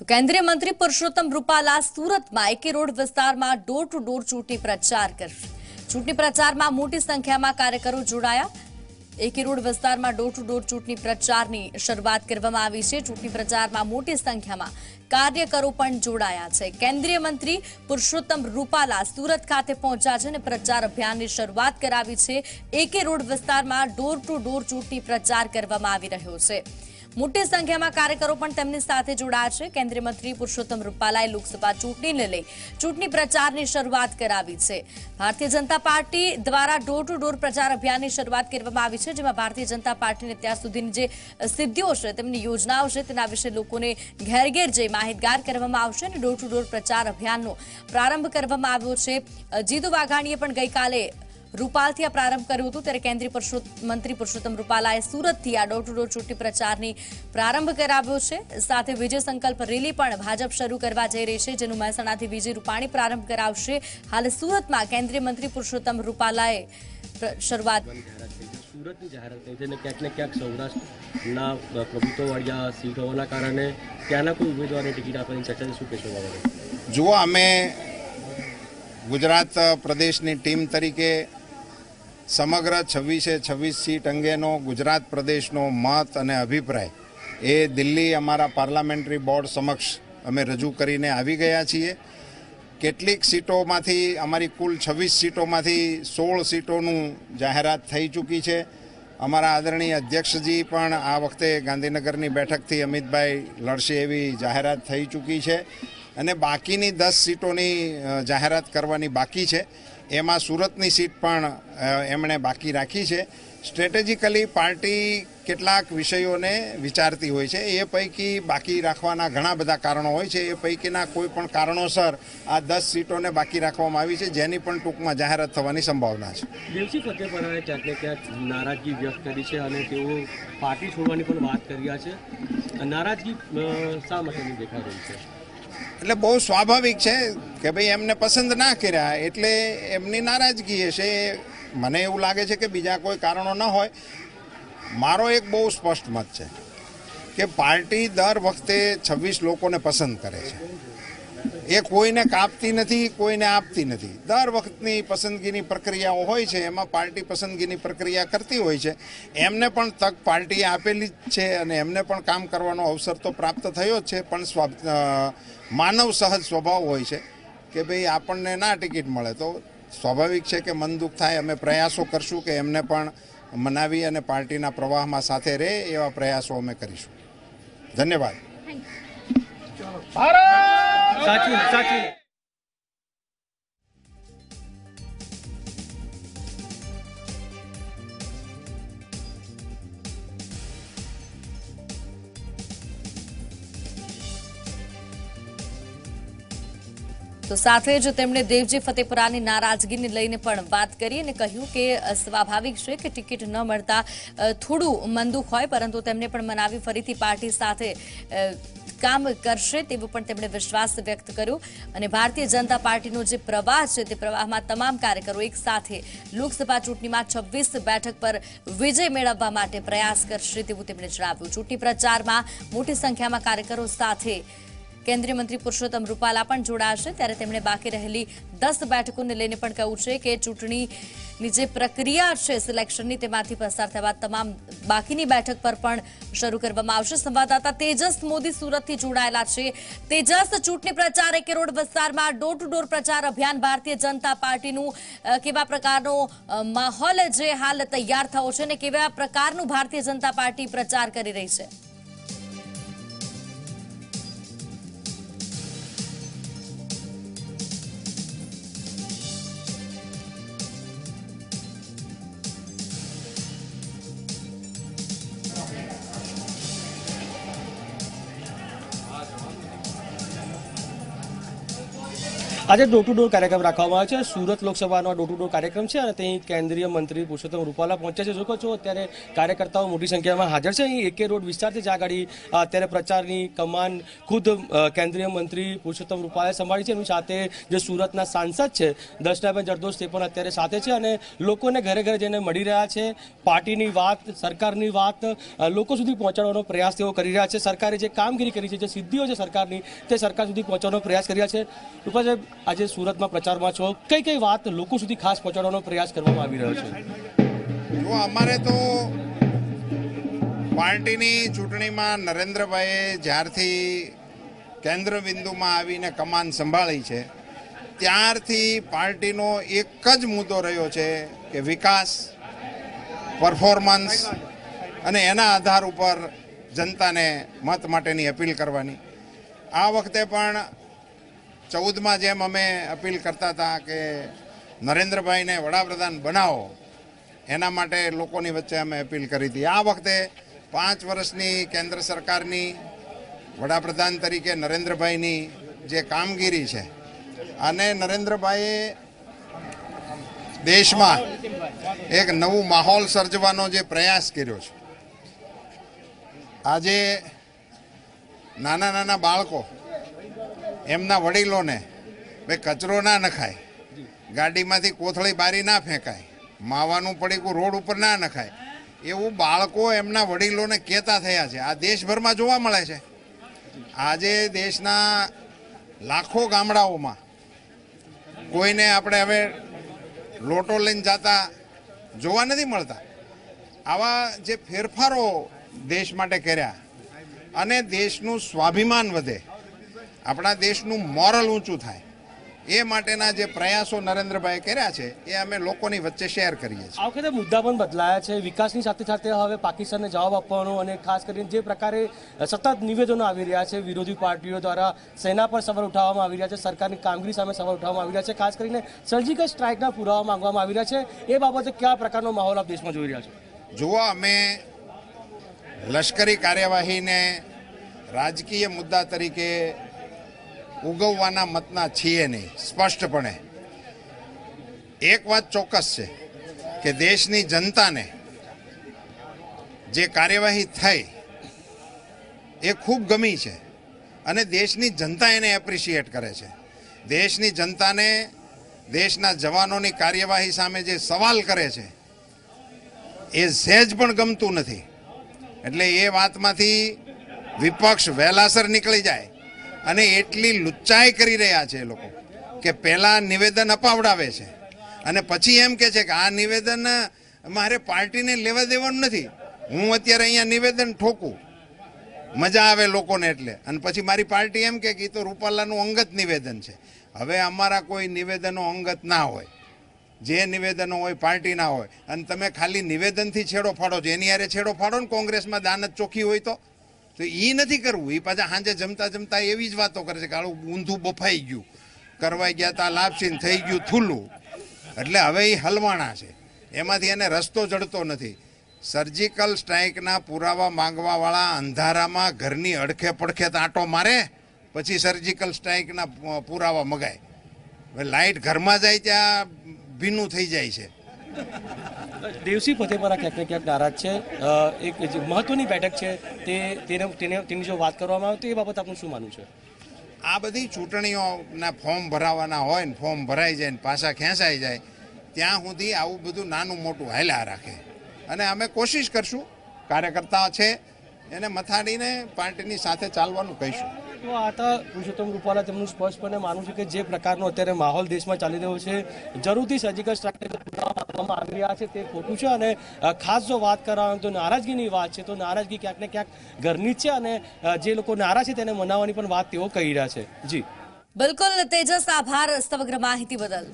કેન્દ્રીય મંત્રી પુરુષોત્તમ રૂપાલા સુરતમાં એકે રોડ વિસ્તારમાં ડોર ટુ ડોર ચૂંટણી પ્રચાર કરશે। ચૂંટણી પ્રચારમાં મોટી સંખ્યામાં કાર્યકરો જોડાયા। એકે રોડ વિસ્તારમાં ડોર ટુ ડોર ચૂંટણી પ્રચારની શરૂઆત કરવામાં આવી છે। ચૂંટણી પ્રચારમાં મોટી સંખ્યામાં કાર્યકરો પણ જોડાયા છે। કેન્દ્રીય મંત્રી પુરુષોત્તમ રૂપાલા સુરત ખાતે પહોંચ્યા છે અને પ્રચાર અભિયાનની શરૂઆત કરાવી છે। એકે રોડ વિસ્તારમાં ડોર ટુ ડોર ચૂંટણી પ્રચાર કરવામાં આવી રહ્યો છે। મોટી સંખ્યામાં કાર્યકરો પણ તેમની સાથે જોડાયા છે। કેન્દ્રીય મંત્રી પુરુષોત્તમ રૂપાલાએ લોકસભા ચૂંટણીને લઈ ચૂંટણી પ્રચારની શરૂઆત કરાવી છે। ભારતીય જનતા પાર્ટી દ્વારા ડોર ટુ ડોર પ્રચાર અભિયાનની શરૂઆત કરવામાં આવી છે, જેમાં ભારતીય જનતા પાર્ટીને અત્યાર સુધીની જે સિદ્ધિઓ છે, તેમની યોજનાઓ છે, તેના વિશે લોકોને ઘેર ઘેર જઈ માહિતગાર કરવામાં આવશે અને ડોર ટુ ડોર પ્રચાર અભિયાનનો પ્રારંભ કરવામાં આવ્યો છે। જીતુ વાઘાણીએ પણ ગઈકાલે રૂપાલથી આ પ્રારંભ કર્યો હતો, ત્યારે કેન્દ્રીય મંત્રી પુરુષોત્તમ રૂપાલાએ સુરતથી આ ડોર ટુ ડોર ચૂંટણી પ્રચારની પ્રારંભ કરાવ્યો છે। સાથે વિજય સંકલ્પ રેલી પણ ભાજપ શરૂ કરવા જઈ રહી છે, જેનું મહેસાણાથી વિજય રૂપાણી પ્રારંભ કરાવશે। હાલ સુરતમાં કેન્દ્રીય મંત્રી પુરુષોત્તમ રૂપાલાએ શરૂઆત સુરતની જાહેરાત થઈ છે અને ક્યાંક ને ક્યાંક સૌરાષ્ટ્રના પ્રભુત્વવાળા સીટ હોવાના કારણે ત્યાંના કોઈ ઉમેદવારને ટિકિટ આપવાની ચર્ચા શું કહેશો બાબતે? જુઓ, અમે ગુજરાત પ્રદેશની ટીમ તરીકે સમગ્ર 26 સીટ અંગેનો ગુજરાત પ્રદેશનો મત અને અભિપ્રાય એ દિલ્હી અમારા પાર્લામેન્ટરી બોર્ડ સમક્ષ અમે રજૂ કરીને આવી ગયા છીએ। કેટલીક સીટોમાંથી અમારી કુલ 26 સીટોમાંથી 16 સીટોનું જાહેરાત થઈ ચૂકી છે। અમારા આદરણીય અધ્યક્ષજી પણ આ વખતે ગાંધીનગરની બેઠકથી અમિતભાઈ લડશે એવી જાહેરાત થઈ ચૂકી છે અને બાકીની 10 સીટોની જાહેરાત કરવાની બાકી છે। એમાં સુરતની સીટ પણ એમણે બાકી રાખી છે। સ્ટ્રેટેજિકલી પાર્ટી કેટલાક વિષયોને વિચારતી હોય છે, એ પૈકી બાકી રાખવાના ઘણા બધા કારણો હોય છે। એ પૈકીના કોઈ પણ કારણોસર આ 10 સીટોને બાકી રાખવામાં આવી છે, જેની પણ ટૂંકમાં જાહેરાત થવાની સંભાવના છે। દેવસિંહ ફતેપરાએ ક્યાંક ને ક્યાંક નારાજગી વ્યક્ત કરી છે અને તેઓ પાર્ટી છોડવાની પણ વાત કરી રહ્યા છે। નારાજગી શા માટેની દેખાઈ રહી છે? એટલે બહુ સ્વાભાવિક છે કે ભાઈ એમને પસંદ ના કર્યા એટલે એમની નારાજગી હશે। મને એવું લાગે છે કે બીજા કોઈ કારણો ન હોય। મારો એક બહુ સ્પષ્ટ મત છે કે પાર્ટી દર વખતે 26 લોકોને પસંદ કરે છે। એ કોઈને કાપતી નથી, કોઈને આપતી નથી। દર વખતની પસંદગીની પ્રક્રિયાઓ હોય છે, એમાં પાર્ટી પસંદગીની પ્રક્રિયા કરતી હોય છે। એમને પણ તક પાર્ટીએ આપેલી જ છે અને એમને પણ કામ કરવાનો અવસર તો પ્રાપ્ત થયો જ છે, પણ માનવ સહજ સ્વભાવ હોય છે કે ભાઈ આપણને ના ટિકિટ મળે તો સ્વાભાવિક છે કે મન દુઃખ થાય। અમે પ્રયાસો કરશું કે એમને પણ મનાવી અને પાર્ટીના પ્રવાહમાં સાથે રહે એવા પ્રયાસો અમે કરીશું। ધન્યવાદ। સાચી તો સાથે જ તેમણે દેવજી ફતેપુરાની નારાજગીને લઈને પણ વાત કરી અને કહ્યું કે સ્વાભાવિક છે કે ટિકિટ ન મળતા થોડું મન દુઃખ હોય, પરંતુ તેમને પણ મનાવી ફરીથી પાર્ટી સાથે કામ કરશે તેવો પણ તેમણે વિશ્વાસ વ્યક્ત કર્યો। અને ભારતીય જનતા પાર્ટીનો જે પ્રવાહ છે તે પ્રવાહમાં તમામ કાર્યકરો એક સાથે લોકસભા ચૂંટણીમાં 26 બેઠક પર વિજય મેળવવા માટે પ્રયાસ કરશે તેવું તેમણે જણાવ્યું। ચૂંટણી પ્રચારમાં મોટી સંખ્યામાં કાર્યકરો સાથે કેન્દ્રીય મંત્રી પુરુષોત્તમ રૂપાલા પણ જોડાશે, ત્યારે તેમણે બાકી રહેલી 10 બેઠકોને લઈને પણ કહ્યું છે કે ચૂંટણીની જે પ્રક્રિયા છે સિલેક્શનની, તેમાંથી પસાર થવા તમામ બાકીની બેઠક પર પણ શરૂ કરવામાં આવશે। સંવાદદાતા તેજસ મોદી સુરતથી જોડાયેલા છે। તેજસ, ચૂંટણી પ્રચાર એકે રોડ વિસ્તારમાં ડોર ટુ ડોર પ્રચાર અભિયાન ભારતીય જનતા પાર્ટીનું કેવા પ્રકારનો માહોલ જે હાલ તૈયાર થયો છે અને કેવા પ્રકારનું ભારતીય જનતા પાર્ટી પ્રચાર કરી રહી છે? આજે ડોર ટુ ડોર કાર્યક્રમ રાખવામાં આવ્યો છે. સુરત લોકસભાનો ડોર ટુ ડોર કાર્યક્રમ છે અને ત્યાં કેન્દ્રીય મંત્રી પુરુષોત્તમ રૂપાલા પહોંચ્યા છે. જોકો છો અત્યારે કાર્યકર્તાઓ મોટી સંખ્યામાં હાજર છે. અહીં AK રોડ વિસ્તારથી જ આગળ અત્યારે પ્રચારની કમાન ખુદ કેન્દ્રીય મંત્રી પુરુષોત્તમ રૂપાલાએ સંભાળી છે. એની સાથે જે સુરતના સાંસદ છે દર્શનાબેન જરદોશ તે પણ અત્યારે સાથે છે અને લોકોને ઘરે ઘરે જઈને મળી રહ્યા છે. પાર્ટીની વાત, સરકારની વાત લોકો સુધી પહોંચાડવાનો પ્રયાસ તેઓ કરી રહ્યા છે. સરકારે જે કામગીરી કરી છે, જે સિદ્ધિઓ છે સરકારની, તે સરકાર સુધી પહોંચાડવાનો પ્રયાસ કરી રહ્યા છે. રૂપા સાહેબ, આજે સુરતમાં પ્રચારમાં છો, કઈ કઈ વાત લોકો સુધી ખાસ પહોંચાડવાનો પ્રયાસ કરવામાં આવી રહ્યો છે? જો અમારે તો પાર્ટીની ચૂંટણીમાં નરેન્દ્રભાઈએ જ્યારથી કેન્દ્ર બિંદુમાં આવીને કમાન સંભાળી છે ત્યારથી પાર્ટીનો એક જ મુદ્દો રહ્યો છે કે વિકાસ, પરફોર્મન્સ અને એના આધાર ઉપર જનતાને મત માટેની અપીલ કરવાની. આ વખતે પણ 14માં જેમ અમે અપીલ કરતા હતા કે નરેન્દ્રભાઈને વડાપ્રધાન બનાવો, એના માટે લોકોની વચ્ચે અમે અપીલ કરી હતી. આ વખતે 5 વર્ષની કેન્દ્ર સરકારની વડાપ્રધાન તરીકે નરેન્દ્રભાઈની જે કામગીરી છે અને નરેન્દ્રભાઈએ દેશમાં એક નવું માહોલ સર્જવાનો જે પ્રયાસ કર્યો છે. આજે નાના નાના બાળકો એમના વડીલોને ભાઈ કચરો ના નખાય, ગાડીમાંથી કોથળી બારી ના ફેંકાય, માવાનું પડીકું રોડ ઉપર ના નખાય, એવું બાળકો એમના વડીલોને કહેતા થયા છે. આ દેશભરમાં જોવા મળે છે. આજે દેશના લાખો ગામડાઓમાં કોઈને આપણે હવે લોટો લઈને જતા જોવા નથી મળતા. આવા જે ફેરફારો દેશ માટે કર્યા અને દેશનું સ્વાભિમાન વધે, આપણા દેશનું મોરલ ઊંચું થાય, એ માટેના જે પ્રયાસો નરેન્દ્રભાઈએ કર્યા છે એ અમે લોકોની વચ્ચે શેર કરીએ છીએ. આ વખતે મુદ્દા પણ બદલાયા છે. વિકાસની સાથે સાથે હવે પાકિસ્તાનને જવાબ આપવાનો અને ખાસ કરીને જે પ્રકારે સતત નિવેદનો આવી રહ્યા છે વિરોધી પાર્ટીઓ દ્વારા, સેના પર સવાલ ઉઠાવવામાં આવી રહ્યા છે, સરકારની કામગીરી સામે સવાલ ઉઠાવવામાં આવી રહ્યા છે, ખાસ કરીને સર્જિકલ સ્ટ્રાઇકના પુરાવા માંગવામાં આવી રહ્યા છે. એ બાબતે કયા પ્રકારનો માહોલ આપ દેશમાં જોઈ રહ્યા છો? જુઓ, અમે લશ્કરી કાર્યવાહીને રાજકીય મુદ્દા તરીકે ઉગવવાના મતના છીએ નહીં. સ્પષ્ટપણે એક વાત ચોક્કસ છે કે દેશની જનતાને જે કાર્યવાહી થઈ એ ખૂબ ગમી છે અને દેશની જનતા એને એપ્રિશિએટ કરે છે. દેશની જનતાને દેશના જવાનોની કાર્યવાહી સામે જે સવાલ કરે છે એ સહેજ પણ ગમતું નથી. એટલે એ વાતમાંથી વિપક્ષ વહેલાસર નીકળી જાય અને એટલી લુચ્ચાઈ કરી રહ્યા છે એ લોકો કે પહેલાં નિવેદન અપાવડાવે છે અને પછી એમ કહે છે કે આ નિવેદન મારે પાર્ટીને લેવા દેવાનું નથી, હું અત્યારે અહીંયા નિવેદન ઠોકું, મજા આવે લોકોને એટલે, અને પછી મારી પાર્ટી એમ કે એ તો રૂપાલાનું અંગત નિવેદન છે. હવે અમારા કોઈ નિવેદનો અંગત ના હોય, જે નિવેદનો હોય પાર્ટીના હોય, અને તમે ખાલી નિવેદનથી છેડો ફાડો છો. એની યારે છેડો ફાડો ને કોંગ્રેસમાં દાનત ચોખ્ખી હોય તો એ નથી કરવું. એ પાછા સાંજે જમતા જમતા એવી જ વાતો કરે છે કે આવું ઊંધું બફાઈ ગયું, કરવાઈ ગયા તા લાપસીન થઈ ગયું થૂલું. એટલે હવે એ હલવાણા છે, એમાંથી એને રસ્તો જડતો નથી. સર્જિકલ સ્ટ્રાઇકના પુરાવા માંગવાવાળા અંધારામાં ઘરની અડખે પડખે આંટો મારે, પછી સર્જિકલ સ્ટ્રાઇકના પુરાવા મગાય. હવે લાઇટ ઘરમાં જાય ત્યાં ભીનું થઈ જાય છે. દેવસિંહ ફતેપરા ક્યાંક ને ક્યાંક નારાજ છે. એક જે મહત્વની બેઠક છે તેની જો વાત કરવામાં આવે તો એ બાબત આપનું શું માનવું છે? આ બધી ચૂંટણીઓના ફોર્મ ભરાવાના હોય ને ફોર્મ ભરાઈ જાય ને પાછા ખેંચાઈ જાય ત્યાં સુધી આવું બધું નાનું મોટું હાલ્યા રાખે. અને અમે કોશિશ કરશું, કાર્યકર્તા છે એને મથાડીને પાર્ટીની સાથે ચાલવાનું કહીશું. તો આ હતા પુરુષોત્તમ રૂપાલા. તેમનું સ્પષ્ટપણે માનવું છે કે જે પ્રકારનો અત્યારે માહોલ દેશમાં ચાલી રહ્યો છે, જરૂરથી સર્જિકલ સ્ટ્રાઇક આપવામાં આવી રહ્યા છે તે ખોટું છે. અને ખાસ જો વાત કરવામાં તો નારાજગીની વાત છે તો નારાજગી ક્યાંક ને ક્યાંક ઘરની જ છે અને જે લોકો નારાજ છે તેને મનાવવાની પણ વાત તેઓ કહી રહ્યા છે. જી બિલકુલ તેજસ, આભાર સમગ્ર માહિતી બદલ.